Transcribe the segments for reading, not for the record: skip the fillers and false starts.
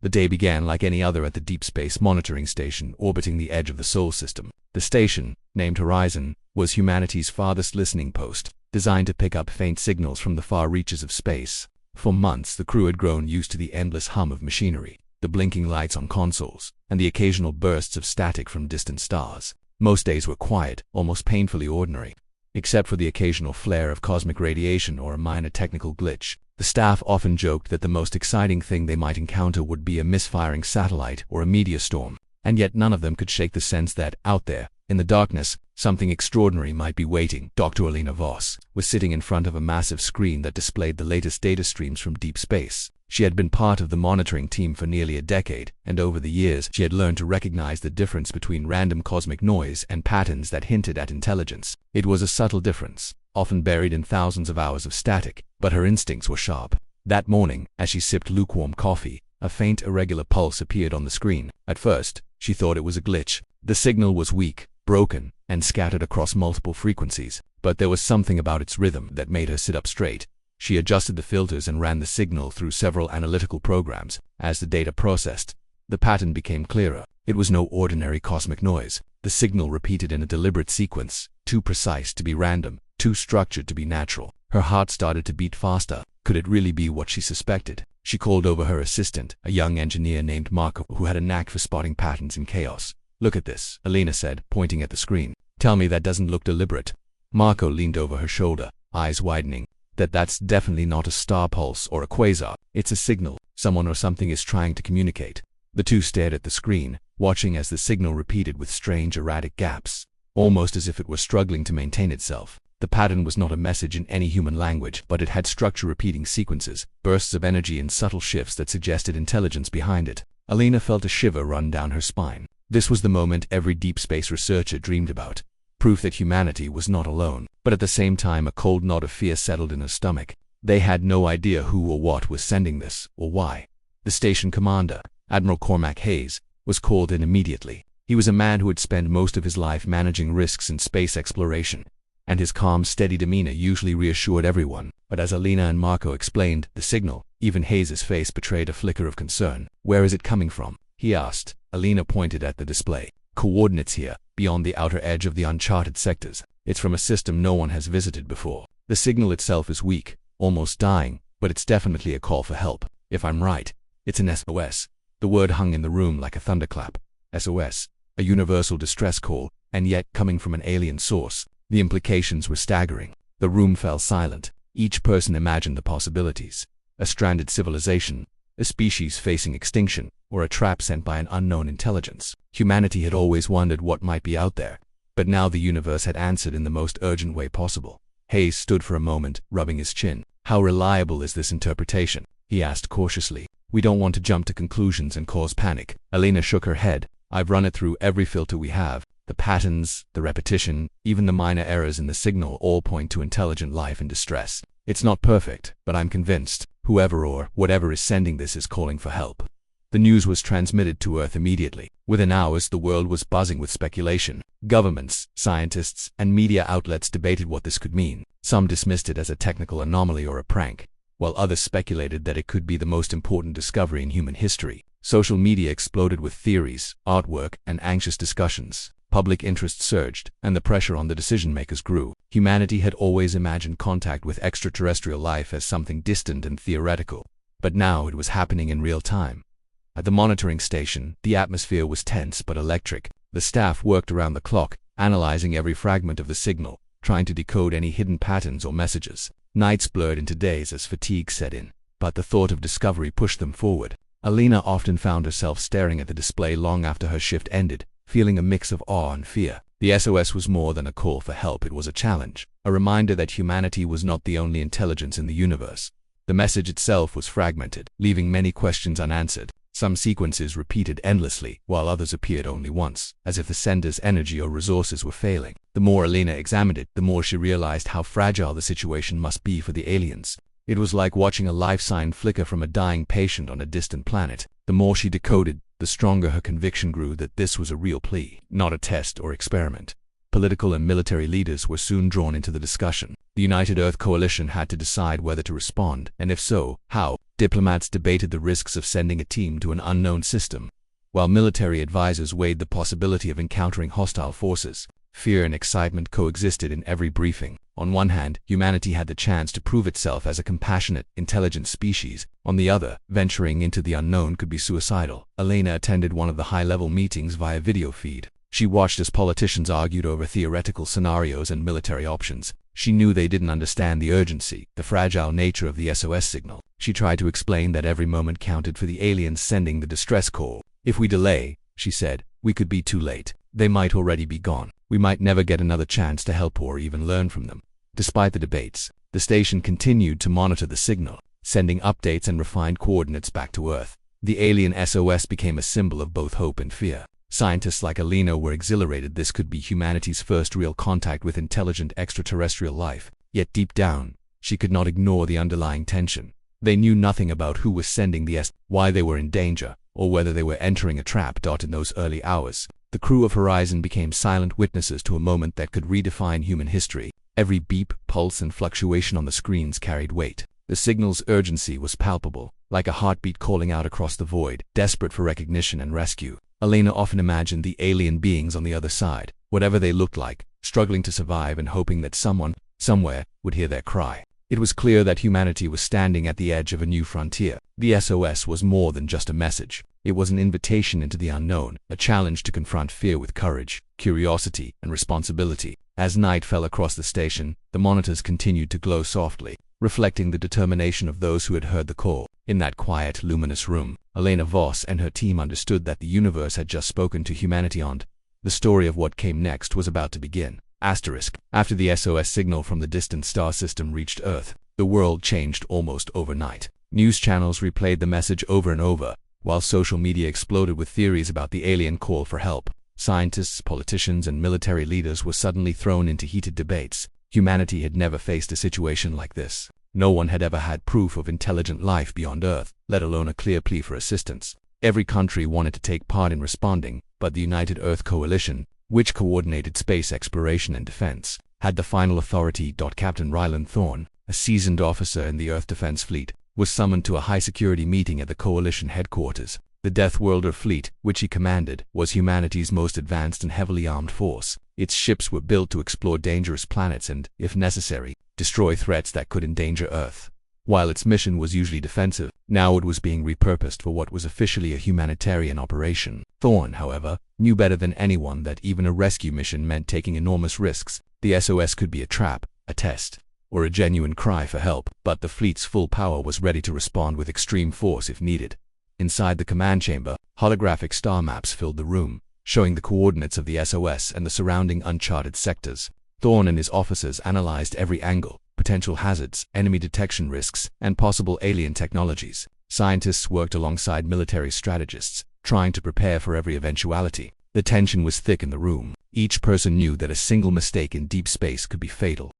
The day began like any other at the Deep Space Monitoring Station orbiting the edge of the Sol system. The station, named Horizon, was humanity's farthest listening post, designed to pick up faint signals from the far reaches of space. For months, the crew had grown used to the endless hum of machinery, the blinking lights on consoles, and the occasional bursts of static from distant stars. Most days were quiet, almost painfully ordinary. Except for the occasional flare of cosmic radiation or a minor technical glitch, the staff often joked that the most exciting thing they might encounter would be a misfiring satellite or a meteor storm, and yet none of them could shake the sense that, out there, in the darkness, something extraordinary might be waiting. Dr. Alina Voss was sitting in front of a massive screen that displayed the latest data streams from deep space. She had been part of the monitoring team for nearly a decade, and over the years she had learned to recognize the difference between random cosmic noise and patterns that hinted at intelligence. It was a subtle difference, often buried in thousands of hours of static, but her instincts were sharp. That morning, as she sipped lukewarm coffee, a faint irregular pulse appeared on the screen. At first, she thought it was a glitch. The signal was weak, broken, and scattered across multiple frequencies, but there was something about its rhythm that made her sit up straight. She adjusted the filters and ran the signal through several analytical programs. As the data processed, the pattern became clearer. It was no ordinary cosmic noise. The signal repeated in a deliberate sequence, too precise to be random, too structured to be natural. Her heart started to beat faster. Could it really be what she suspected? She called over her assistant, a young engineer named Marco who had a knack for spotting patterns in chaos. "Look at this," Alina said, pointing at the screen. "Tell me that doesn't look deliberate." Marco leaned over her shoulder, eyes widening. That's definitely not a star pulse or a quasar. It's a signal. Someone or something is trying to communicate. The two stared at the screen, watching as the signal repeated with strange erratic gaps, almost as if it were struggling to maintain itself. The pattern was not a message in any human language, but it had structure repeating sequences, bursts of energy and subtle shifts that suggested intelligence behind it. Alina felt a shiver run down her spine. This was the moment every deep space researcher dreamed about. Proof that humanity was not alone, but at the same time a cold knot of fear settled in her stomach. They had no idea who or what was sending this, or why. The station commander, Admiral Cormac Hayes, was called in immediately. He was a man who had spent most of his life managing risks in space exploration, and his calm, steady demeanor usually reassured everyone. But as Alina and Marco explained the signal, even Hayes' face betrayed a flicker of concern. "Where is it coming from?" he asked. Alina pointed at the display. "Coordinates here, beyond the outer edge of the uncharted sectors. It's from a system no one has visited before. The signal itself is weak, almost dying, but it's definitely a call for help. If I'm right, it's an SOS." The word hung in the room like a thunderclap. SOS, a universal distress call, and yet coming from an alien source. The implications were staggering. The room fell silent. Each person imagined the possibilities. A stranded civilization, a species facing extinction, or a trap sent by an unknown intelligence. Humanity had always wondered what might be out there, but now the universe had answered in the most urgent way possible. Hayes stood for a moment, rubbing his chin. "How reliable is this interpretation?" he asked cautiously. "We don't want to jump to conclusions and cause panic." Alina shook her head. "I've run it through every filter we have. The patterns, the repetition, even the minor errors in the signal all point to intelligent life in distress. It's not perfect, but I'm convinced whoever or whatever is sending this is calling for help." The news was transmitted to Earth immediately. Within hours, the world was buzzing with speculation. Governments, scientists, and media outlets debated what this could mean. Some dismissed it as a technical anomaly or a prank, while others speculated that it could be the most important discovery in human history. Social media exploded with theories, artwork, and anxious discussions. Public interest surged, and the pressure on the decision-makers grew. Humanity had always imagined contact with extraterrestrial life as something distant and theoretical, but now it was happening in real time. At the monitoring station, the atmosphere was tense but electric. The staff worked around the clock, analyzing every fragment of the signal, trying to decode any hidden patterns or messages. Nights blurred into days as fatigue set in, but the thought of discovery pushed them forward. Alina often found herself staring at the display long after her shift ended, feeling a mix of awe and fear. The SOS was more than a call for help, it was a challenge, a reminder that humanity was not the only intelligence in the universe. The message itself was fragmented, leaving many questions unanswered. Some sequences repeated endlessly, while others appeared only once, as if the sender's energy or resources were failing. The more Alina examined it, the more she realized how fragile the situation must be for the aliens. It was like watching a life sign flicker from a dying patient on a distant planet. The more she decoded, the stronger her conviction grew that this was a real plea, not a test or experiment. Political and military leaders were soon drawn into the discussion. The United Earth Coalition had to decide whether to respond, and if so, how. Diplomats debated the risks of sending a team to an unknown system, while military advisors weighed the possibility of encountering hostile forces. Fear and excitement coexisted in every briefing. On one hand, humanity had the chance to prove itself as a compassionate, intelligent species. On the other, venturing into the unknown could be suicidal. Elena attended one of the high-level meetings via video feed. She watched as politicians argued over theoretical scenarios and military options. She knew they didn't understand the urgency, the fragile nature of the SOS signal. She tried to explain that every moment counted for the aliens sending the distress call. "If we delay," she said, "we could be too late. They might already be gone. We might never get another chance to help or even learn from them." Despite the debates, the station continued to monitor the signal, sending updates and refined coordinates back to Earth. The alien SOS became a symbol of both hope and fear. Scientists like Alina were exhilarated. This could be humanity's first real contact with intelligent extraterrestrial life. Yet deep down, she could not ignore the underlying tension. They knew nothing about who was sending the why they were in danger, or whether they were entering a trap. In those early hours, the crew of Horizon became silent witnesses to a moment that could redefine human history. Every beep, pulse, and fluctuation on the screens carried weight. The signal's urgency was palpable, like a heartbeat calling out across the void, desperate for recognition and rescue. Elena often imagined the alien beings on the other side, whatever they looked like, struggling to survive and hoping that someone, somewhere, would hear their cry. It was clear that humanity was standing at the edge of a new frontier. The SOS was more than just a message. It was an invitation into the unknown, a challenge to confront fear with courage, curiosity, and responsibility. As night fell across the station, the monitors continued to glow softly, reflecting the determination of those who had heard the call. In that quiet, luminous room, Elena Voss and her team understood that the universe had just spoken to humanity, and the story of what came next was about to begin. After the SOS signal from the distant star system reached Earth, the world changed almost overnight. News channels replayed the message over and over, while social media exploded with theories about the alien call for help. Scientists, politicians, and military leaders were suddenly thrown into heated debates. Humanity had never faced a situation like this. No one had ever had proof of intelligent life beyond Earth, let alone a clear plea for assistance. Every country wanted to take part in responding, but the United Earth Coalition, which coordinated space exploration and defense, had the final authority. Captain Ryland Thorne, a seasoned officer in the Earth Defense Fleet, was summoned to a high-security meeting at the Coalition headquarters. The Deathworlder fleet, which he commanded, was humanity's most advanced and heavily armed force. Its ships were built to explore dangerous planets and, if necessary, destroy threats that could endanger Earth. While its mission was usually defensive, now it was being repurposed for what was officially a humanitarian operation. Thorne, however, knew better than anyone that even a rescue mission meant taking enormous risks. The SOS could be a trap, a test, or a genuine cry for help, but the fleet's full power was ready to respond with extreme force if needed. Inside the command chamber, holographic star maps filled the room, showing the coordinates of the SOS and the surrounding uncharted sectors. Thorne and his officers analyzed every angle, potential hazards, enemy detection risks, and possible alien technologies. Scientists worked alongside military strategists, trying to prepare for every eventuality. The tension was thick in the room. Each person knew that a single mistake in deep space could be fatal.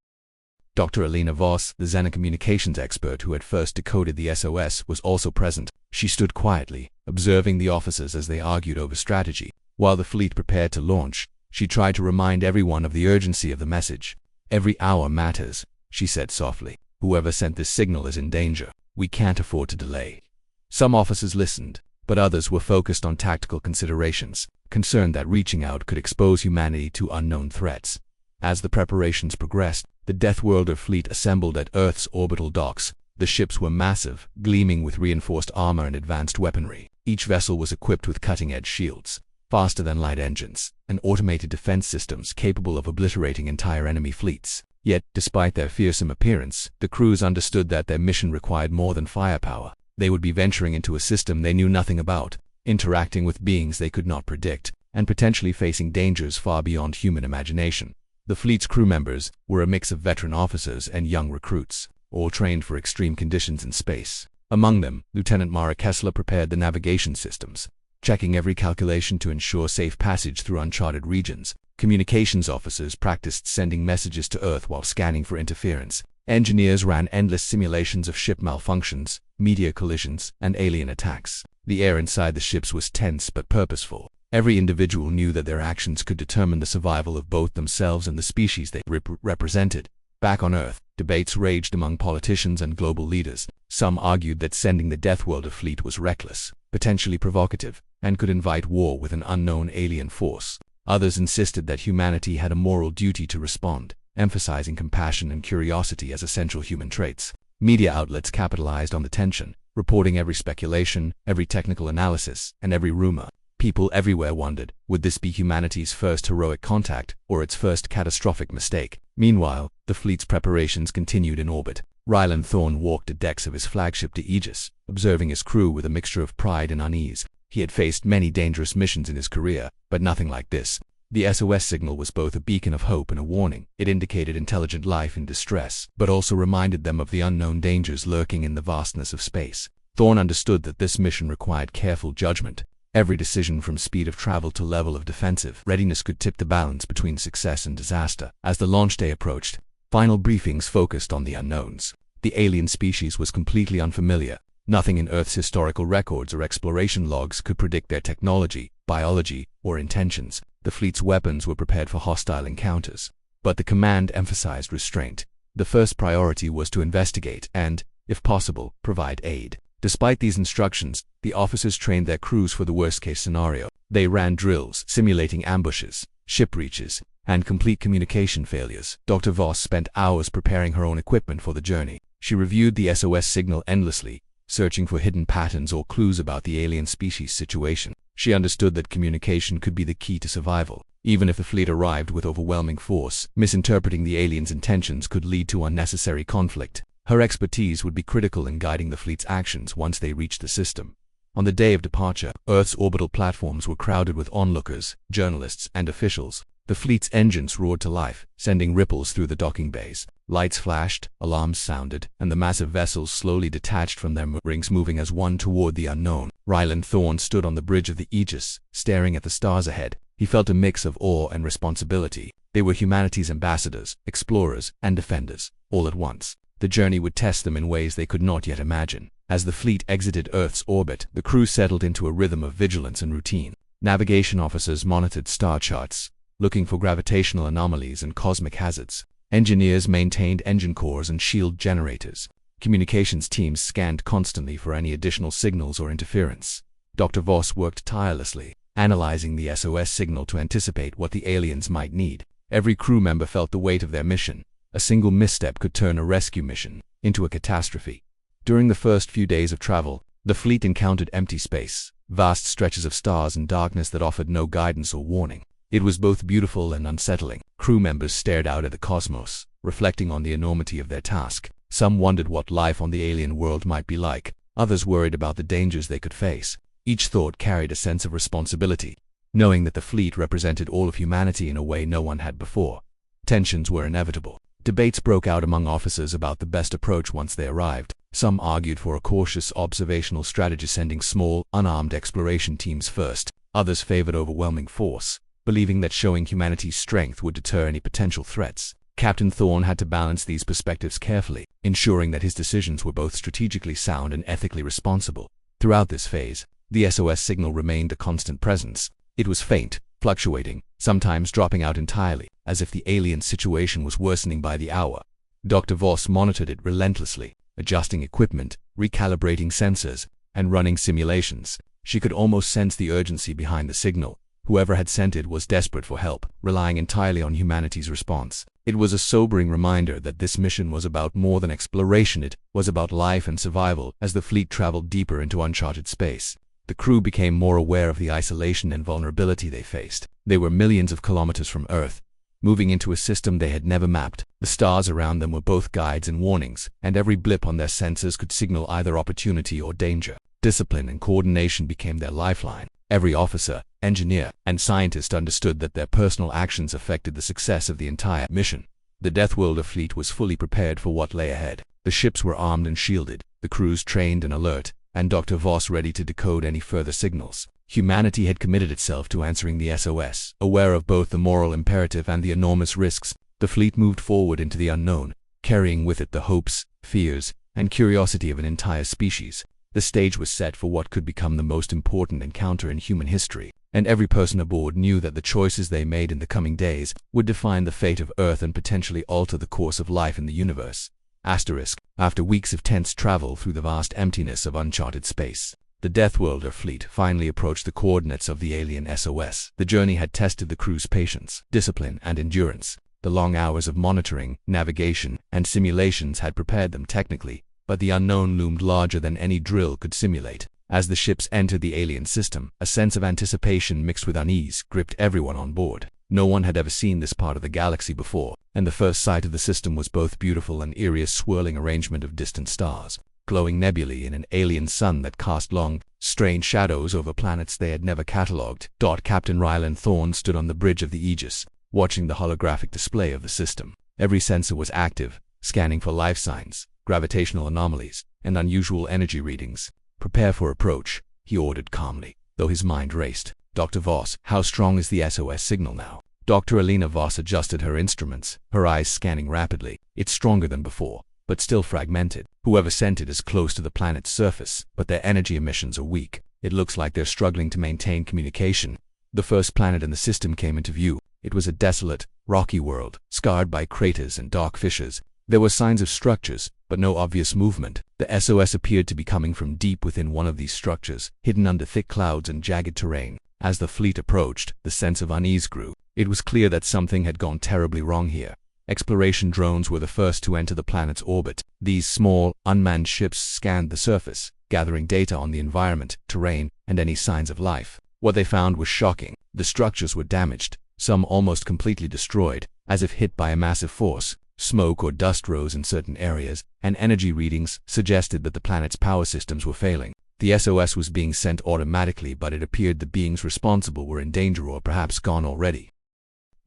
Dr. Alina Voss, the xenocommunications expert who had first decoded the SOS, was also present. She stood quietly, observing the officers as they argued over strategy. While the fleet prepared to launch, she tried to remind everyone of the urgency of the message. "Every hour matters," she said softly. "Whoever sent this signal is in danger. We can't afford to delay." Some officers listened, but others were focused on tactical considerations, concerned that reaching out could expose humanity to unknown threats. As the preparations progressed, the Deathworlder fleet assembled at Earth's orbital docks. The ships were massive, gleaming with reinforced armor and advanced weaponry. Each vessel was equipped with cutting-edge shields, faster-than-light engines, and automated defense systems capable of obliterating entire enemy fleets. Yet, despite their fearsome appearance, the crews understood that their mission required more than firepower. They would be venturing into a system they knew nothing about, interacting with beings they could not predict, and potentially facing dangers far beyond human imagination. The fleet's crew members were a mix of veteran officers and young recruits, all trained for extreme conditions in space. Among them, Lieutenant Mara Kessler prepared the navigation systems, checking every calculation to ensure safe passage through uncharted regions. Communications officers practiced sending messages to Earth while scanning for interference. Engineers ran endless simulations of ship malfunctions, meteor collisions, and alien attacks. The air inside the ships was tense but purposeful. Every individual knew that their actions could determine the survival of both themselves and the species they represented. Back on Earth, Debates raged among politicians and global leaders. Some argued that sending the Deathworlder fleet was reckless, potentially provocative, and could invite war with an unknown alien force. Others insisted that humanity had a moral duty to respond, emphasizing compassion and curiosity as essential human traits. Media outlets capitalized on the tension, reporting every speculation, every technical analysis, and every rumor. People everywhere wondered, would this be humanity's first heroic contact, or its first catastrophic mistake? Meanwhile, the fleet's preparations continued in orbit. Ryland Thorne walked the decks of his flagship the Aegis, observing his crew with a mixture of pride and unease. He had faced many dangerous missions in his career, but nothing like this. The SOS signal was both a beacon of hope and a warning. It indicated intelligent life in distress, but also reminded them of the unknown dangers lurking in the vastness of space. Thorne understood that this mission required careful judgment. Every decision from speed of travel to level of defensive readiness could tip the balance between success and disaster. As the launch day approached, final briefings focused on the unknowns. The alien species was completely unfamiliar. Nothing in Earth's historical records or exploration logs could predict their technology, biology, or intentions. The fleet's weapons were prepared for hostile encounters, but the command emphasized restraint. The first priority was to investigate and, if possible, provide aid. Despite these instructions, the officers trained their crews for the worst-case scenario. They ran drills, simulating ambushes, ship breaches, and complete communication failures. Dr. Voss spent hours preparing her own equipment for the journey. She reviewed the SOS signal endlessly, searching for hidden patterns or clues about the alien species' situation. She understood that communication could be the key to survival. Even if the fleet arrived with overwhelming force, misinterpreting the aliens' intentions could lead to unnecessary conflict. Her expertise would be critical in guiding the fleet's actions once they reached the system. On the day of departure, Earth's orbital platforms were crowded with onlookers, journalists, and officials. The fleet's engines roared to life, sending ripples through the docking bays. Lights flashed, alarms sounded, and the massive vessels slowly detached from their moorings, moving as one toward the unknown. Ryland Thorne stood on the bridge of the Aegis, staring at the stars ahead. He felt a mix of awe and responsibility. They were humanity's ambassadors, explorers, and defenders, all at once. The journey would test them in ways they could not yet imagine. As the fleet exited Earth's orbit, the crew settled into a rhythm of vigilance and routine. Navigation officers monitored star charts, looking for gravitational anomalies and cosmic hazards. Engineers maintained engine cores and shield generators. Communications teams scanned constantly for any additional signals or interference. Dr. Voss worked tirelessly, analyzing the SOS signal to anticipate what the aliens might need. Every crew member felt the weight of their mission. A single misstep could turn a rescue mission into a catastrophe. During the first few days of travel, the fleet encountered empty space, vast stretches of stars and darkness that offered no guidance or warning. It was both beautiful and unsettling. Crew members stared out at the cosmos, reflecting on the enormity of their task. Some wondered what life on the alien world might be like. Others worried about the dangers they could face. Each thought carried a sense of responsibility, knowing that the fleet represented all of humanity in a way no one had before. Tensions were inevitable. Debates broke out among officers about the best approach once they arrived. Some argued for a cautious observational strategy, sending small, unarmed exploration teams first. Others favored overwhelming force, believing that showing humanity's strength would deter any potential threats. Captain Thorne had to balance these perspectives carefully, ensuring that his decisions were both strategically sound and ethically responsible. Throughout this phase, the SOS signal remained a constant presence. It was faint, fluctuating, sometimes dropping out entirely, as if the alien situation was worsening by the hour. Dr. Voss monitored it relentlessly, adjusting equipment, recalibrating sensors, and running simulations. She could almost sense the urgency behind the signal. Whoever had sent it was desperate for help, relying entirely on humanity's response. It was a sobering reminder that this mission was about more than exploration. It was about life and survival. As the fleet traveled deeper into uncharted space, the crew became more aware of the isolation and vulnerability they faced. They were millions of kilometers from Earth, moving into a system they had never mapped. The stars around them were both guides and warnings, and every blip on their sensors could signal either opportunity or danger. Discipline and coordination became their lifeline. Every officer, engineer, and scientist understood that their personal actions affected the success of the entire mission. The Deathworlder fleet was fully prepared for what lay ahead. The ships were armed and shielded, the crews trained and alert, and Dr. Voss ready to decode any further signals. Humanity had committed itself to answering the SOS. Aware of both the moral imperative and the enormous risks, the fleet moved forward into the unknown, carrying with it the hopes, fears, and curiosity of an entire species. The stage was set for what could become the most important encounter in human history. and every person aboard knew that the choices they made in the coming days would define the fate of Earth and potentially alter the course of life in the universe. After weeks of tense travel through the vast emptiness of uncharted space, the Deathworlder fleet finally approached the coordinates of the alien SOS. The journey had tested the crew's patience, discipline, and endurance. The long hours of monitoring, navigation, and simulations had prepared them technically, but the unknown loomed larger than any drill could simulate. As the ships entered the alien system, a sense of anticipation mixed with unease gripped everyone on board. No one had ever seen this part of the galaxy before, and the first sight of the system was both beautiful and eerie, a swirling arrangement of distant stars, glowing nebulae in an alien sun that cast long, strange shadows over planets they had never catalogued. Captain Ryland Thorne stood on the bridge of the Aegis, watching the holographic display of the system. Every sensor was active, scanning for life signs, gravitational anomalies, and unusual energy readings. "Prepare for approach," he ordered calmly, though his mind raced. "Dr. Voss, how strong is the SOS signal now?" Dr. Alina Voss adjusted her instruments, her eyes scanning rapidly. "It's stronger than before, but still fragmented. Whoever sent it is close to the planet's surface, but their energy emissions are weak. It looks like they're struggling to maintain communication." The first planet in the system came into view. It was a desolate, rocky world, scarred by craters and dark fissures. There were signs of structures, but no obvious movement. The SOS appeared to be coming from deep within one of these structures, hidden under thick clouds and jagged terrain. As the fleet approached, the sense of unease grew. It was clear that something had gone terribly wrong here. Exploration drones were the first to enter the planet's orbit. These small, unmanned ships scanned the surface, gathering data on the environment, terrain, and any signs of life. What they found was shocking. The structures were damaged, some almost completely destroyed, as if hit by a massive force. Smoke or dust rose in certain areas, and energy readings suggested that the planet's power systems were failing. The SOS was being sent automatically, but it appeared the beings responsible were in danger or perhaps gone already.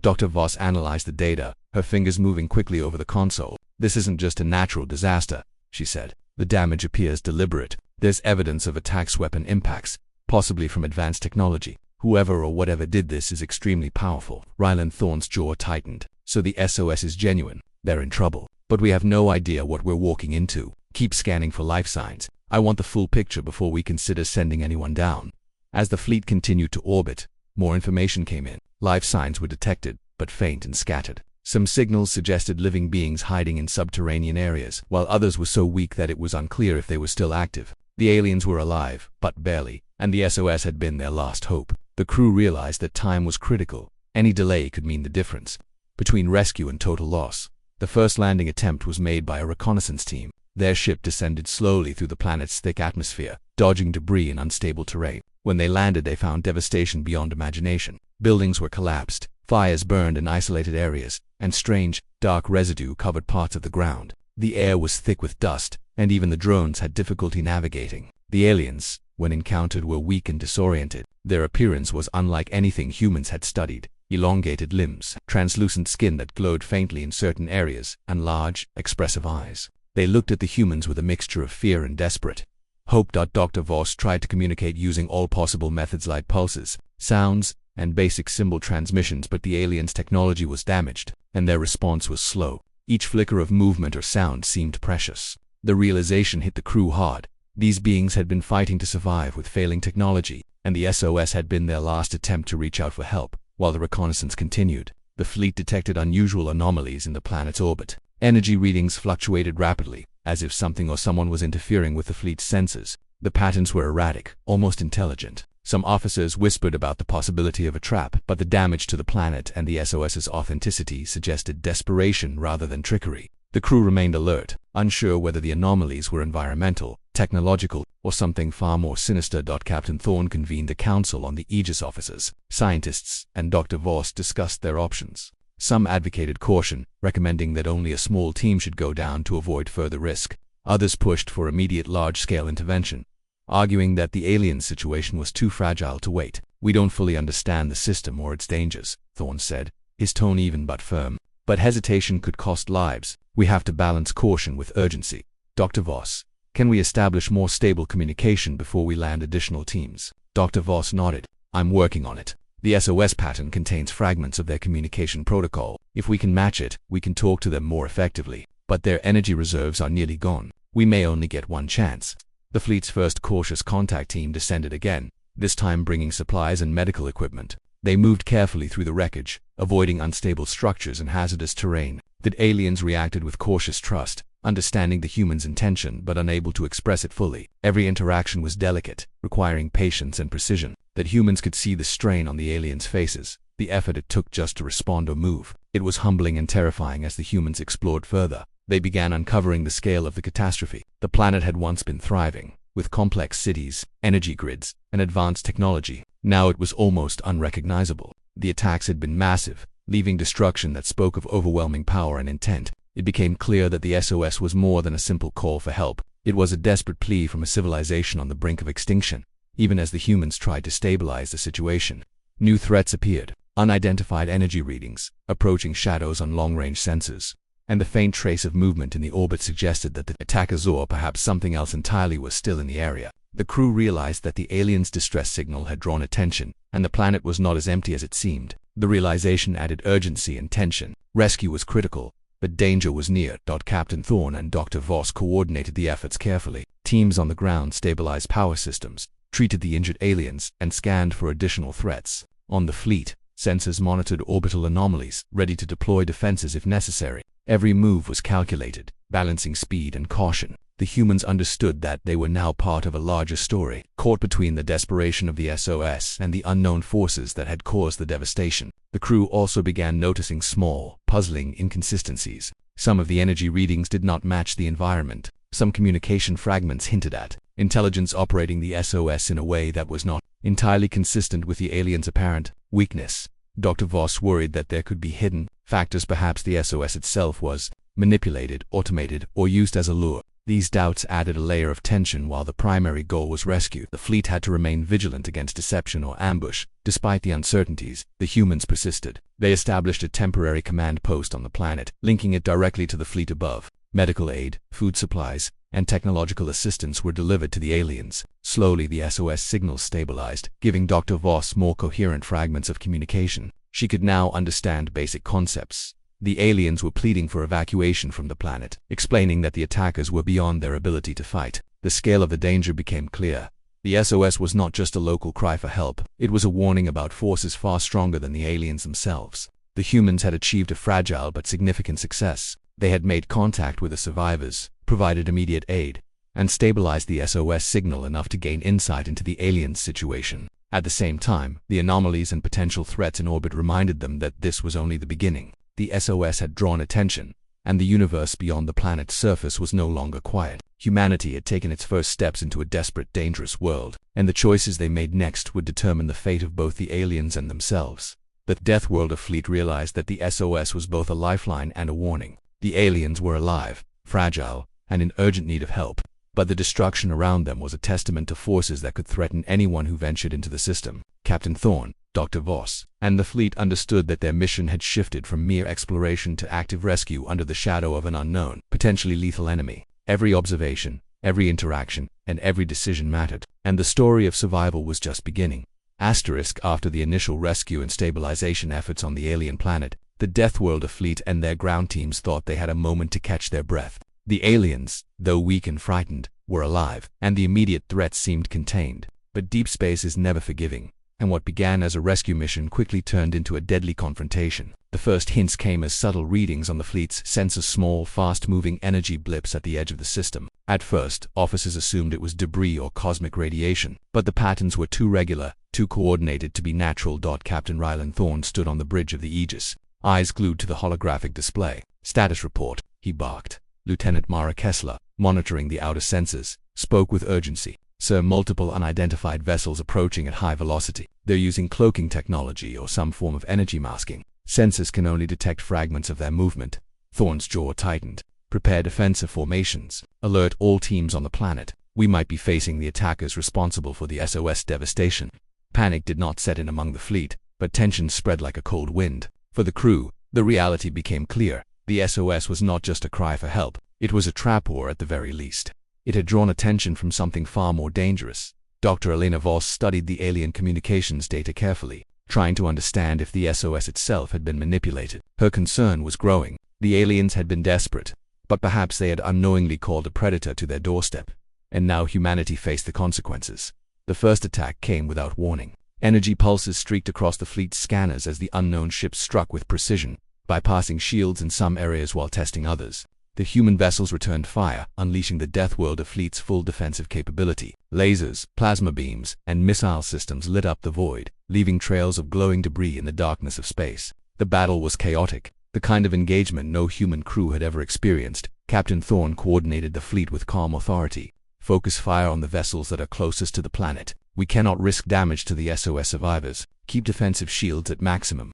Dr. Voss analyzed the data, her fingers moving quickly over the console. "This isn't just a natural disaster," she said. "The damage appears deliberate. There's evidence of attack weapon impacts, possibly from advanced technology. Whoever or whatever did this is extremely powerful." Ryland Thorne's jaw tightened. "So the SOS is genuine. They're in trouble. But we have no idea what we're walking into. Keep scanning for life signs. I want the full picture before we consider sending anyone down." As the fleet continued to orbit, more information came in. Life signs were detected, but faint and scattered. Some signals suggested living beings hiding in subterranean areas, while others were so weak that it was unclear if they were still active. The aliens were alive, but barely, and the SOS had been their last hope. The crew realized that time was critical. Any delay could mean the difference between rescue and total loss. The first landing attempt was made by a reconnaissance team. Their ship descended slowly through the planet's thick atmosphere, dodging debris and unstable terrain. When they landed, they found devastation beyond imagination. Buildings were collapsed, fires burned in isolated areas, and strange, dark residue covered parts of the ground. The air was thick with dust, and even the drones had difficulty navigating. The aliens, when encountered, were weak and disoriented. Their appearance was unlike anything humans had studied. Elongated limbs, translucent skin that glowed faintly in certain areas, and large, expressive eyes. They looked at the humans with a mixture of fear and desperate hope. Dr. Voss tried to communicate using all possible methods like pulses, sounds, and basic symbol transmissions, but the aliens' technology was damaged, and their response was slow. Each flicker of movement or sound seemed precious. The realization hit the crew hard. These beings had been fighting to survive with failing technology, and the SOS had been their last attempt to reach out for help. While the reconnaissance continued, the fleet detected unusual anomalies in the planet's orbit. Energy readings fluctuated rapidly, as if something or someone was interfering with the fleet's sensors. The patterns were erratic, almost intelligent. Some officers whispered about the possibility of a trap, but the damage to the planet and the SOS's authenticity suggested desperation rather than trickery. The crew remained alert, unsure whether the anomalies were environmental, technological, or something far more sinister. Captain Thorne convened a council on the Aegis officers. Scientists and Dr. Voss discussed their options. Some advocated caution, recommending that only a small team should go down to avoid further risk. Others pushed for immediate large-scale intervention, arguing that the alien situation was too fragile to wait. "We don't fully understand the system or its dangers," Thorne said, his tone even but firm. "But hesitation could cost lives. We have to balance caution with urgency. Dr. Voss, can we establish more stable communication before we land additional teams?" Dr. Voss nodded. "I'm working on it. The SOS pattern contains fragments of their communication protocol. If we can match it, we can talk to them more effectively. But their energy reserves are nearly gone. We may only get one chance." The fleet's first cautious contact team descended again. this time bringing supplies and medical equipment. They moved carefully through the wreckage, avoiding unstable structures and hazardous terrain. The aliens reacted with cautious trust, understanding the humans' intention but unable to express it fully. Every interaction was delicate, requiring patience and precision. That humans could see the strain on the aliens' faces, the effort it took just to respond or move. It was humbling and terrifying as the humans explored further. They began uncovering the scale of the catastrophe. The planet had once been thriving, with complex cities, energy grids, and advanced technology. Now it was almost unrecognizable. The attacks had been massive, leaving destruction that spoke of overwhelming power and intent. It became clear that the SOS was more than a simple call for help. It was a desperate plea from a civilization on the brink of extinction. Even as the humans tried to stabilize the situation, new threats appeared. Unidentified energy readings, approaching shadows on long-range sensors, and the faint trace of movement in the orbit suggested that the attackers or perhaps something else entirely was still in the area. The crew realized that the aliens' distress signal had drawn attention, and the planet was not as empty as it seemed. The realization added urgency and tension. Rescue was critical, but danger was near. Captain Thorne and Dr. Voss coordinated the efforts carefully. Teams on the ground stabilized power systems, treated the injured aliens, and scanned for additional threats. On the fleet, sensors monitored orbital anomalies, ready to deploy defenses if necessary. Every move was calculated, balancing speed and caution. The humans understood that they were now part of a larger story, caught between the desperation of the SOS and the unknown forces that had caused the devastation. The crew also began noticing small, puzzling inconsistencies. Some of the energy readings did not match the environment. Some communication fragments hinted at intelligence operating the SOS in a way that was not entirely consistent with the aliens' apparent weakness. Dr. Voss worried that there could be hidden factors. Perhaps the SOS itself was manipulated, automated, or used as a lure. These doubts added a layer of tension. While the primary goal was rescue, the fleet had to remain vigilant against deception or ambush. Despite the uncertainties, the humans persisted. They established a temporary command post on the planet, linking it directly to the fleet above. Medical aid, food supplies, and technological assistance were delivered to the aliens. Slowly the SOS signal stabilized, giving Dr. Voss more coherent fragments of communication. She could now understand basic concepts. The aliens were pleading for evacuation from the planet, explaining that the attackers were beyond their ability to fight. The scale of the danger became clear. The SOS was not just a local cry for help, it was a warning about forces far stronger than the aliens themselves. The humans had achieved a fragile but significant success. They had made contact with the survivors, provided immediate aid, and stabilized the SOS signal enough to gain insight into the aliens' situation. At the same time, the anomalies and potential threats in orbit reminded them that this was only the beginning. The SOS had drawn attention, and the universe beyond the planet's surface was no longer quiet. Humanity had taken its first steps into a desperate, dangerous world, and the choices they made next would determine the fate of both the aliens and themselves. The Deathworlder fleet realized that the SOS was both a lifeline and a warning. The aliens were alive, fragile, and in urgent need of help, but the destruction around them was a testament to forces that could threaten anyone who ventured into the system. Captain Thorne, Dr. Voss, and the fleet understood that their mission had shifted from mere exploration to active rescue under the shadow of an unknown, potentially lethal enemy. Every observation, every interaction, and every decision mattered, and the story of survival was just beginning. After the initial rescue and stabilization efforts on the alien planet, the Deathworlder fleet and their ground teams thought they had a moment to catch their breath. The aliens, though weak and frightened, were alive, and the immediate threats seemed contained. But deep space is never forgiving, and what began as a rescue mission quickly turned into a deadly confrontation. The first hints came as subtle readings on the fleet's sensors, small, fast-moving energy blips at the edge of the system. At first, officers assumed it was debris or cosmic radiation, but the patterns were too regular, too coordinated to be natural. Captain Ryland Thorne stood on the bridge of the Aegis, eyes glued to the holographic display. "Status report," he barked. Lieutenant Mara Kessler, monitoring the outer sensors, spoke with urgency. "Sir, multiple unidentified vessels approaching at high velocity. They're using cloaking technology or some form of energy masking. Sensors can only detect fragments of their movement." Thorne's jaw tightened. "Prepare defensive formations. Alert all teams on the planet. We might be facing the attackers responsible for the SOS devastation." Panic did not set in among the fleet, but tension spread like a cold wind. For the crew, the reality became clear. The SOS was not just a cry for help, it was a trap, or at the very least, it had drawn attention from something far more dangerous. Dr. Elena Voss studied the alien communications data carefully, trying to understand if the SOS itself had been manipulated. Her concern was growing. The aliens had been desperate, but perhaps they had unknowingly called a predator to their doorstep, and now humanity faced the consequences. The first attack came without warning. Energy pulses streaked across the fleet's scanners as the unknown ships struck with precision, bypassing shields in some areas while testing others. The human vessels returned fire, unleashing the Deathworlder fleet's full defensive capability. Lasers, plasma beams, and missile systems lit up the void, leaving trails of glowing debris in the darkness of space. The battle was chaotic, the kind of engagement no human crew had ever experienced. Captain Thorne coordinated the fleet with calm authority. Focus fire on the vessels that are closest to the planet. We cannot risk damage to the SOS survivors. Keep defensive shields at maximum.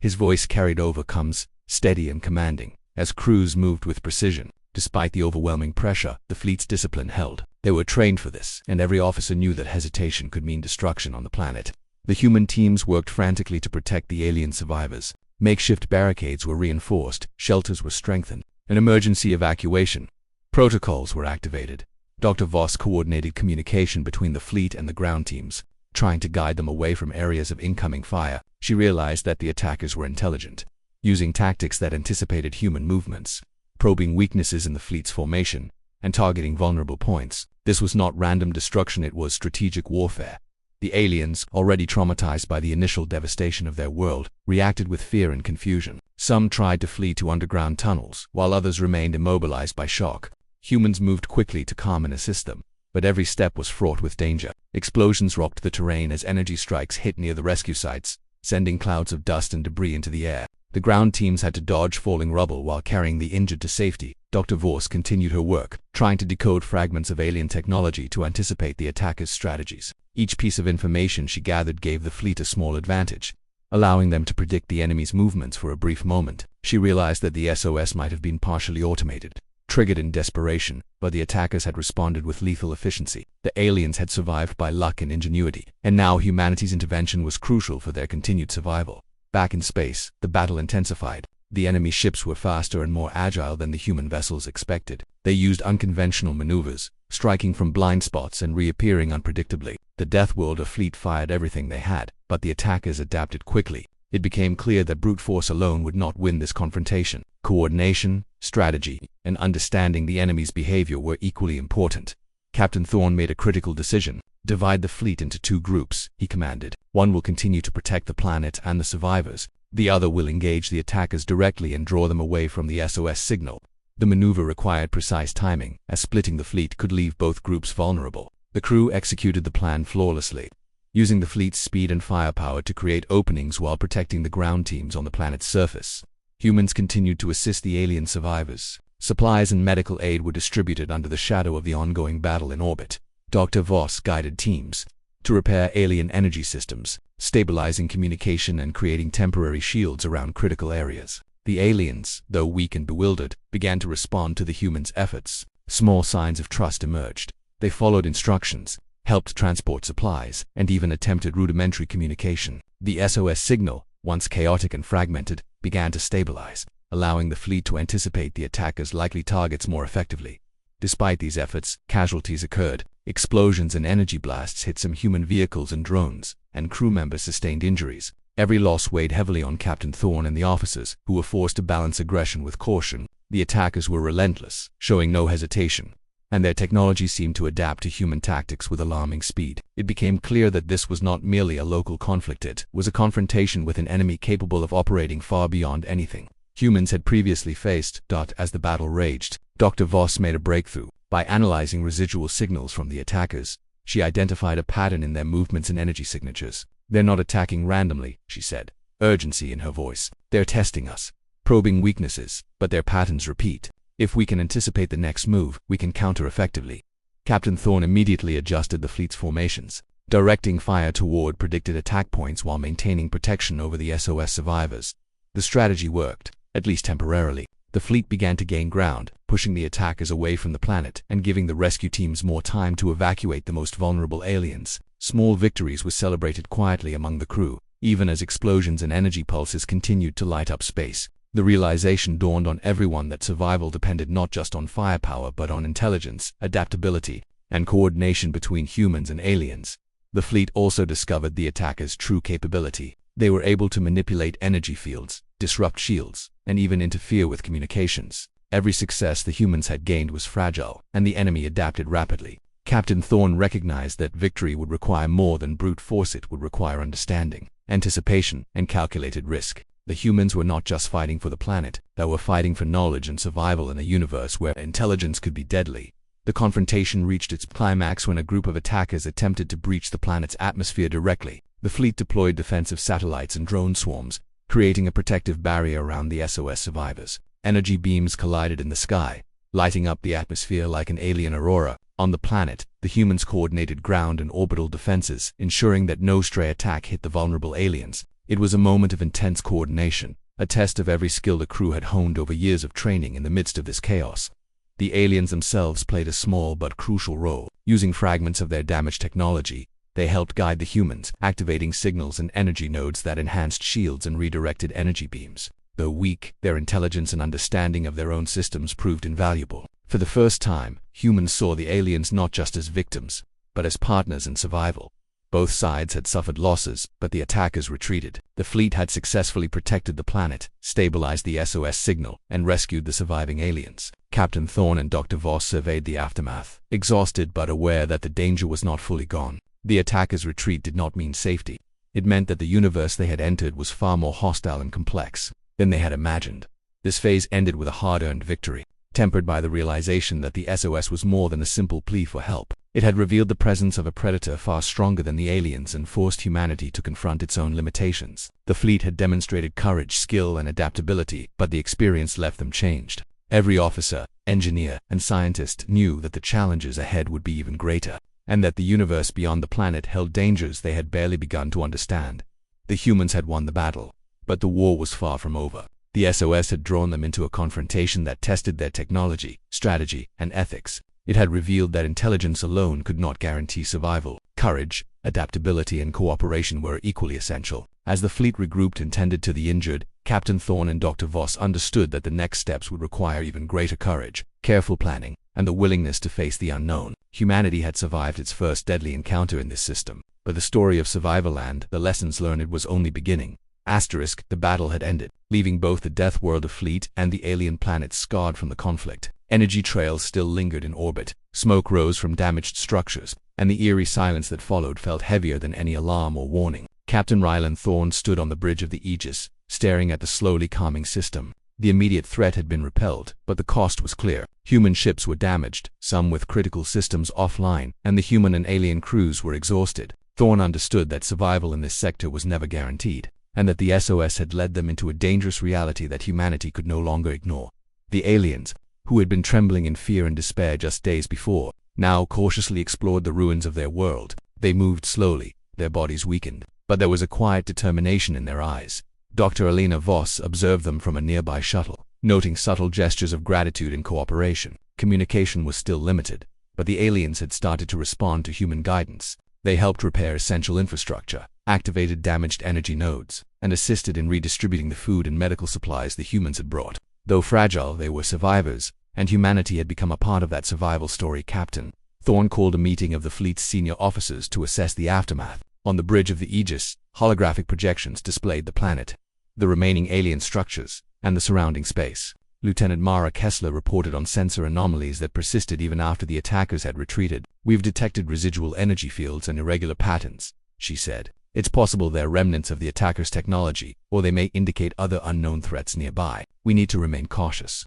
His voice carried over comes, steady and commanding, as crews moved with precision. Despite the overwhelming pressure, the fleet's discipline held. They were trained for this, and every officer knew that hesitation could mean destruction on the planet. The human teams worked frantically to protect the alien survivors. Makeshift barricades were reinforced, shelters were strengthened, and emergency evacuation protocols were activated. Dr. Voss coordinated communication between the fleet and the ground teams, trying to guide them away from areas of incoming fire. She realized that the attackers were intelligent, using tactics that anticipated human movements, probing weaknesses in the fleet's formation, and targeting vulnerable points. This was not random destruction, it was strategic warfare. The aliens, already traumatized by the initial devastation of their world, reacted with fear and confusion. Some tried to flee to underground tunnels, while others remained immobilized by shock. Humans moved quickly to calm and assist them, but every step was fraught with danger. Explosions rocked the terrain as energy strikes hit near the rescue sites, sending clouds of dust and debris into the air. The ground teams had to dodge falling rubble while carrying the injured to safety. Dr. Voss continued her work, trying to decode fragments of alien technology to anticipate the attackers' strategies. Each piece of information she gathered gave the fleet a small advantage, allowing them to predict the enemy's movements for a brief moment. She realized that the SOS might have been partially automated, triggered in desperation, but the attackers had responded with lethal efficiency. The aliens had survived by luck and ingenuity, and now humanity's intervention was crucial for their continued survival. Back in space, the battle intensified. The enemy ships were faster and more agile than the human vessels expected. They used unconventional maneuvers, striking from blind spots and reappearing unpredictably. The Deathworlder fleet fired everything they had, but the attackers adapted quickly. It became clear that brute force alone would not win this confrontation. Coordination, strategy, and understanding the enemy's behavior were equally important. Captain Thorne made a critical decision. Divide the fleet into two groups, he commanded. One will continue to protect the planet and the survivors. The other will engage the attackers directly and draw them away from the SOS signal. The maneuver required precise timing, as splitting the fleet could leave both groups vulnerable. The crew executed the plan flawlessly, using the fleet's speed and firepower to create openings while protecting the ground teams on the planet's surface. Humans continued to assist the alien survivors. Supplies and medical aid were distributed under the shadow of the ongoing battle in orbit. Dr. Voss guided teams to repair alien energy systems, stabilizing communication and creating temporary shields around critical areas. The aliens, though weak and bewildered, began to respond to the humans' efforts. Small signs of trust emerged. They followed instructions, helped transport supplies, and even attempted rudimentary communication. The SOS signal, once chaotic and fragmented, began to stabilize, allowing the fleet to anticipate the attackers' likely targets more effectively. Despite these efforts, casualties occurred. Explosions and energy blasts hit some human vehicles and drones, and crew members sustained injuries. Every loss weighed heavily on Captain Thorne and the officers, who were forced to balance aggression with caution. The attackers were relentless, showing no hesitation, and their technology seemed to adapt to human tactics with alarming speed. It became clear that this was not merely a local conflict, it was a confrontation with an enemy capable of operating far beyond anything humans had previously faced. As the battle raged, Dr. Voss made a breakthrough. By analyzing residual signals from the attackers, she identified a pattern in their movements and energy signatures. "They're not attacking randomly," she said, urgency in her voice. "They're testing us, probing weaknesses, but their patterns repeat. If we can anticipate the next move, we can counter effectively." Captain Thorne immediately adjusted the fleet's formations, directing fire toward predicted attack points while maintaining protection over the SOS survivors. The strategy worked, at least temporarily. The fleet began to gain ground, pushing the attackers away from the planet and giving the rescue teams more time to evacuate the most vulnerable aliens. Small victories were celebrated quietly among the crew, even as explosions and energy pulses continued to light up space. The realization dawned on everyone that survival depended not just on firepower but on intelligence, adaptability, and coordination between humans and aliens. The fleet also discovered the attackers' true capability. They were able to manipulate energy fields, disrupt shields, and even interfere with communications. Every success the humans had gained was fragile, and the enemy adapted rapidly. Captain Thorne recognized that victory would require more than brute force. It would require understanding, anticipation, and calculated risk. The humans were not just fighting for the planet, they were fighting for knowledge and survival in a universe where intelligence could be deadly. The confrontation reached its climax when a group of attackers attempted to breach the planet's atmosphere directly. The fleet deployed defensive satellites and drone swarms, creating a protective barrier around the SOS survivors. Energy beams collided in the sky, lighting up the atmosphere like an alien aurora. On the planet, the humans coordinated ground and orbital defenses, ensuring that no stray attack hit the vulnerable aliens. It was a moment of intense coordination, a test of every skill the crew had honed over years of training. In the midst of this chaos, the aliens themselves played a small but crucial role. Using fragments of their damaged technology, they helped guide the humans, activating signals and energy nodes that enhanced shields and redirected energy beams. Though weak, their intelligence and understanding of their own systems proved invaluable. For the first time, humans saw the aliens not just as victims, but as partners in survival. Both sides had suffered losses, but the attackers retreated. The fleet had successfully protected the planet, stabilized the SOS signal, and rescued the surviving aliens. Captain Thorne and Dr. Voss surveyed the aftermath, exhausted but aware that the danger was not fully gone. The attackers' retreat did not mean safety. It meant that the universe they had entered was far more hostile and complex than they had imagined. This phase ended with a hard-earned victory, tempered by the realization that the SOS was more than a simple plea for help. It had revealed the presence of a predator far stronger than the aliens and forced humanity to confront its own limitations. The fleet had demonstrated courage, skill, and adaptability, but the experience left them changed. Every officer, engineer, and scientist knew that the challenges ahead would be even greater, and that the universe beyond the planet held dangers they had barely begun to understand. The humans had won the battle, but the war was far from over. The SOS had drawn them into a confrontation that tested their technology, strategy, and ethics. It had revealed that intelligence alone could not guarantee survival. Courage, adaptability, and cooperation were equally essential. As the fleet regrouped and tended to the injured, Captain Thorne and Dr. Voss understood that the next steps would require even greater courage, careful planning, and the willingness to face the unknown. Humanity had survived its first deadly encounter in this system, but the story of survival and the lessons learned was only beginning. The battle had ended, leaving both the Deathworlder fleet and the alien planets scarred from the conflict. Energy trails still lingered in orbit, smoke rose from damaged structures, and the eerie silence that followed felt heavier than any alarm or warning. Captain Ryland Thorne stood on the bridge of the Aegis, staring at the slowly calming system. The immediate threat had been repelled, but the cost was clear. Human ships were damaged, some with critical systems offline, and the human and alien crews were exhausted. Thorne understood that survival in this sector was never guaranteed, and that the SOS had led them into a dangerous reality that humanity could no longer ignore. The aliens, who had been trembling in fear and despair just days before, now cautiously explored the ruins of their world. They moved slowly, their bodies weakened, but there was a quiet determination in their eyes. Dr. Alina Voss observed them from a nearby shuttle, noting subtle gestures of gratitude and cooperation. Communication was still limited, but the aliens had started to respond to human guidance. They helped repair essential infrastructure, activated damaged energy nodes, and assisted in redistributing the food and medical supplies the humans had brought. Though fragile, they were survivors, and humanity had become a part of that survival story. Captain Thorne called a meeting of the fleet's senior officers to assess the aftermath. On the bridge of the Aegis, holographic projections displayed the planet, the remaining alien structures, and the surrounding space. Lieutenant Mara Kessler reported on sensor anomalies that persisted even after the attackers had retreated. "We've detected residual energy fields and irregular patterns," she said. "It's possible they're remnants of the attackers' technology, or they may indicate other unknown threats nearby. We need to remain cautious."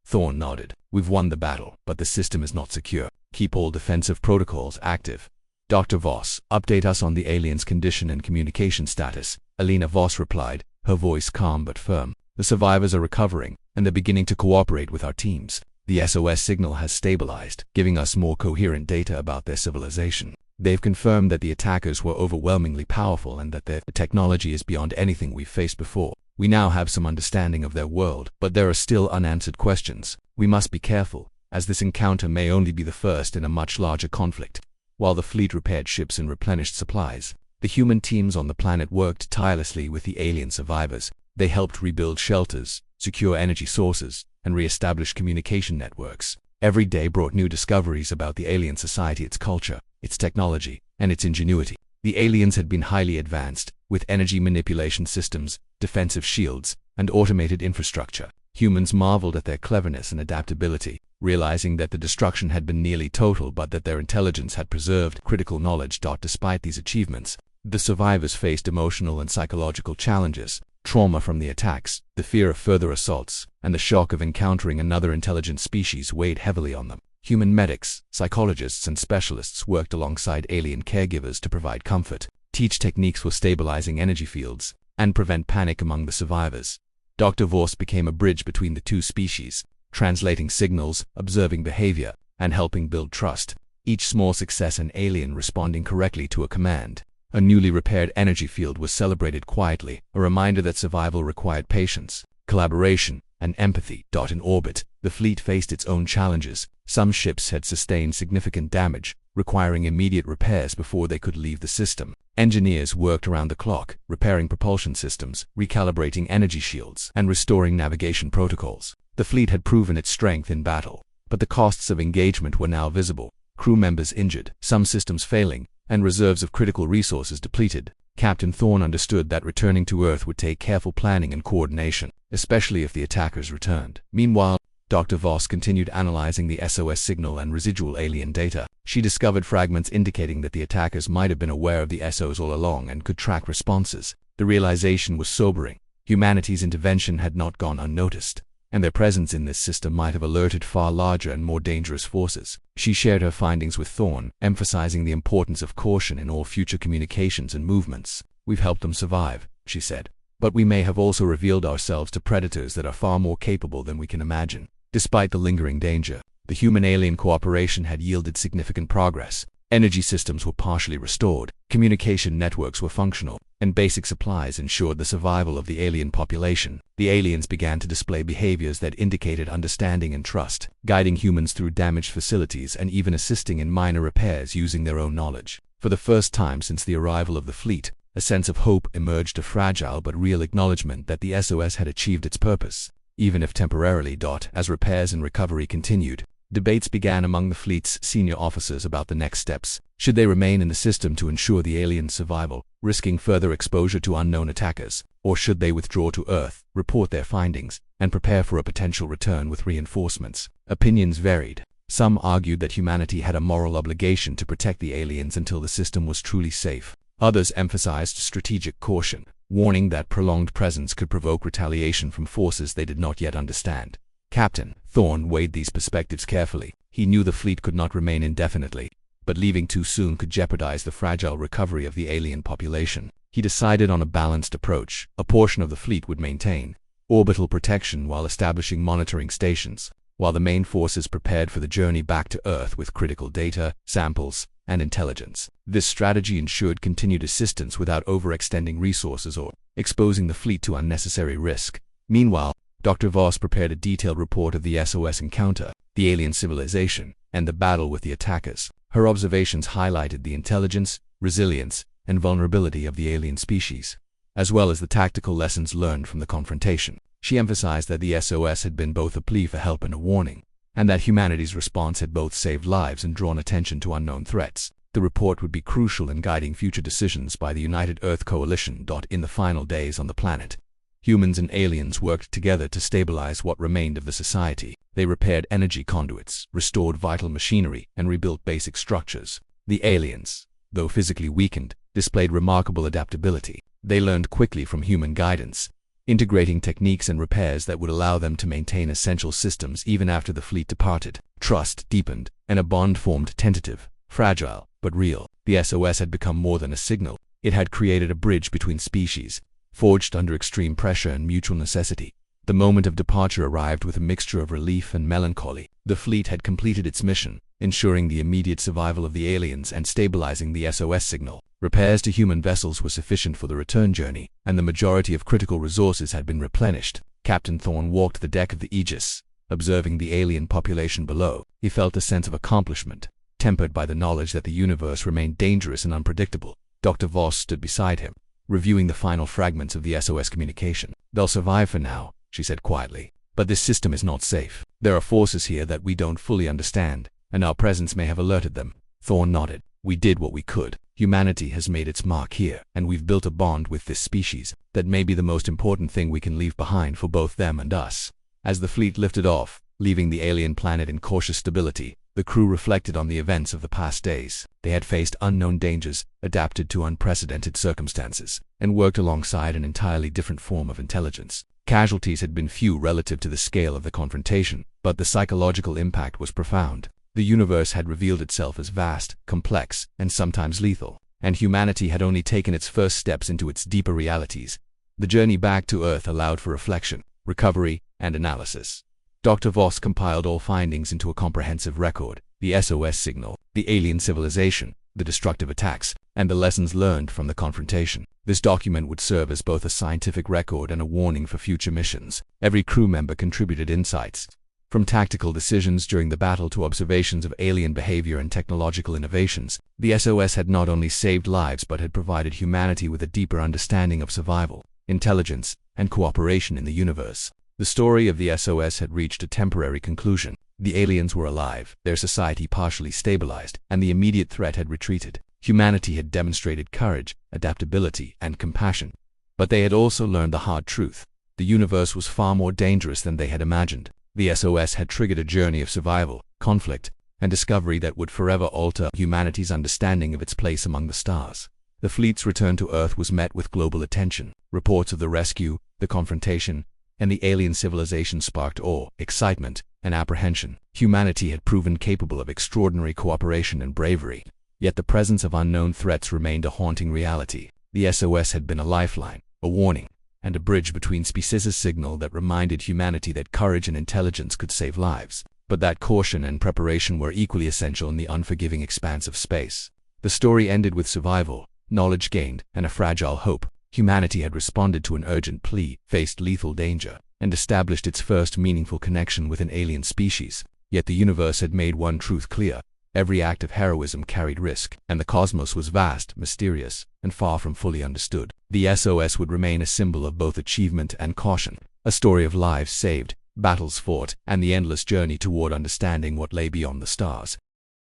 Thorne nodded. "We've won the battle, but the system is not secure. Keep all defensive protocols active." "Dr. Voss, update us on the aliens' condition and communication status," Alina Voss replied, her voice calm but firm. "The survivors are recovering, and they're beginning to cooperate with our teams. The SOS signal has stabilized, giving us more coherent data about their civilization. They've confirmed that the attackers were overwhelmingly powerful and that their technology is beyond anything we've faced before. We now have some understanding of their world, but there are still unanswered questions. We must be careful, as this encounter may only be the first in a much larger conflict." While the fleet repaired ships and replenished supplies, the human teams on the planet worked tirelessly with the alien survivors. They helped rebuild shelters, secure energy sources, and re-establish communication networks. Every day brought new discoveries about the alien society, its culture, its technology, and its ingenuity. The aliens had been highly advanced, with energy manipulation systems, defensive shields, and automated infrastructure. Humans marveled at their cleverness and adaptability, realizing that the destruction had been nearly total but that their intelligence had preserved critical knowledge. Despite these achievements, the survivors faced emotional and psychological challenges. Trauma from the attacks, the fear of further assaults, and the shock of encountering another intelligent species weighed heavily on them. Human medics, psychologists, and specialists worked alongside alien caregivers to provide comfort, teach techniques for stabilizing energy fields, and prevent panic among the survivors. Dr. Voss became a bridge between the two species, translating signals, observing behavior, and helping build trust. Each small success, an alien responding correctly to a command. A newly repaired energy field was celebrated quietly, a reminder that survival required patience, collaboration, and empathy. In orbit, the fleet faced its own challenges. Some ships had sustained significant damage, requiring immediate repairs before they could leave the system. Engineers worked around the clock, repairing propulsion systems, recalibrating energy shields, and restoring navigation protocols. The fleet had proven its strength in battle, but the costs of engagement were now visible. Crew members injured, some systems failing, and reserves of critical resources depleted. Captain Thorne understood that returning to Earth would take careful planning and coordination, especially if the attackers returned. Meanwhile, Dr. Voss continued analyzing the SOS signal and residual alien data. She discovered fragments indicating that the attackers might have been aware of the SOS all along and could track responses. The realization was sobering. Humanity's intervention had not gone unnoticed, and their presence in this system might have alerted far larger and more dangerous forces. She shared her findings with Thorne, emphasizing the importance of caution in all future communications and movements. "We've helped them survive," she said, "but we may have also revealed ourselves to predators that are far more capable than we can imagine." Despite the lingering danger, the human-alien cooperation had yielded significant progress. Energy systems were partially restored, communication networks were functional, and basic supplies ensured the survival of the alien population. The aliens began to display behaviors that indicated understanding and trust, guiding humans through damaged facilities and even assisting in minor repairs using their own knowledge. For the first time since the arrival of the fleet, a sense of hope emerged, a fragile but real acknowledgement that the SOS had achieved its purpose, even if temporarily. As repairs and recovery continued, debates began among the fleet's senior officers about the next steps. Should they remain in the system to ensure the aliens' survival, risking further exposure to unknown attackers, or should they withdraw to Earth, report their findings, and prepare for a potential return with reinforcements? Opinions varied. Some argued that humanity had a moral obligation to protect the aliens until the system was truly safe. Others emphasized strategic caution, warning that prolonged presence could provoke retaliation from forces they did not yet understand. Captain Thorne weighed these perspectives carefully. He knew the fleet could not remain indefinitely, but leaving too soon could jeopardize the fragile recovery of the alien population. He decided on a balanced approach. A portion of the fleet would maintain orbital protection while establishing monitoring stations, while the main forces prepared for the journey back to Earth with critical data, samples, and intelligence. This strategy ensured continued assistance without overextending resources or exposing the fleet to unnecessary risk. Meanwhile, Dr. Voss prepared a detailed report of the SOS encounter, the alien civilization, and the battle with the attackers. Her observations highlighted the intelligence, resilience, and vulnerability of the alien species, as well as the tactical lessons learned from the confrontation. She emphasized that the SOS had been both a plea for help and a warning, and that humanity's response had both saved lives and drawn attention to unknown threats. The report would be crucial in guiding future decisions by the United Earth Coalition. In the final days on the planet, humans and aliens worked together to stabilize what remained of the society. They repaired energy conduits, restored vital machinery, and rebuilt basic structures. The aliens, though physically weakened, displayed remarkable adaptability. They learned quickly from human guidance, integrating techniques and repairs that would allow them to maintain essential systems even after the fleet departed. Trust deepened, and a bond formed, tentative, fragile, but real. The SOS had become more than a signal. It had created a bridge between species, forged under extreme pressure and mutual necessity. The moment of departure arrived with a mixture of relief and melancholy. The fleet had completed its mission, ensuring the immediate survival of the aliens and stabilizing the SOS signal. Repairs to human vessels were sufficient for the return journey, and the majority of critical resources had been replenished. Captain Thorne walked the deck of the Aegis, observing the alien population below. He felt a sense of accomplishment, tempered by the knowledge that the universe remained dangerous and unpredictable. Dr. Voss stood beside him, reviewing the final fragments of the SOS communication. "They'll survive for now," she said quietly, "but this system is not safe. There are forces here that we don't fully understand, and our presence may have alerted them." Thorne nodded. "We did what we could. Humanity has made its mark here, and we've built a bond with this species that may be the most important thing we can leave behind for both them and us." As the fleet lifted off, leaving the alien planet in cautious stability, the crew reflected on the events of the past days. They had faced unknown dangers, adapted to unprecedented circumstances, and worked alongside an entirely different form of intelligence. Casualties had been few relative to the scale of the confrontation, but the psychological impact was profound. The universe had revealed itself as vast, complex, and sometimes lethal, and humanity had only taken its first steps into its deeper realities. The journey back to Earth allowed for reflection, recovery, and analysis. Dr. Voss compiled all findings into a comprehensive record: the SOS signal, the alien civilization, the destructive attacks, and the lessons learned from the confrontation. This document would serve as both a scientific record and a warning for future missions. Every crew member contributed insights, from tactical decisions during the battle to observations of alien behavior and technological innovations. The SOS had not only saved lives but had provided humanity with a deeper understanding of survival, intelligence, and cooperation in the universe. The story of the SOS had reached a temporary conclusion. The aliens were alive, their society partially stabilized, and the immediate threat had retreated. Humanity had demonstrated courage, adaptability, and compassion. But they had also learned the hard truth: the universe was far more dangerous than they had imagined. The SOS had triggered a journey of survival, conflict, and discovery that would forever alter humanity's understanding of its place among the stars. The fleet's return to Earth was met with global attention. Reports of the rescue, the confrontation, and the alien civilization sparked awe, excitement, and apprehension. Humanity had proven capable of extraordinary cooperation and bravery. Yet the presence of unknown threats remained a haunting reality. The SOS had been a lifeline, a warning, and a bridge between species, a signal that reminded humanity that courage and intelligence could save lives, but that caution and preparation were equally essential in the unforgiving expanse of space. The story ended with survival, knowledge gained, and a fragile hope. Humanity had responded to an urgent plea, faced lethal danger, and established its first meaningful connection with an alien species. Yet the universe had made one truth clear: every act of heroism carried risk, and the cosmos was vast, mysterious, and far from fully understood. The SOS would remain a symbol of both achievement and caution, a story of lives saved, battles fought, and the endless journey toward understanding what lay beyond the stars.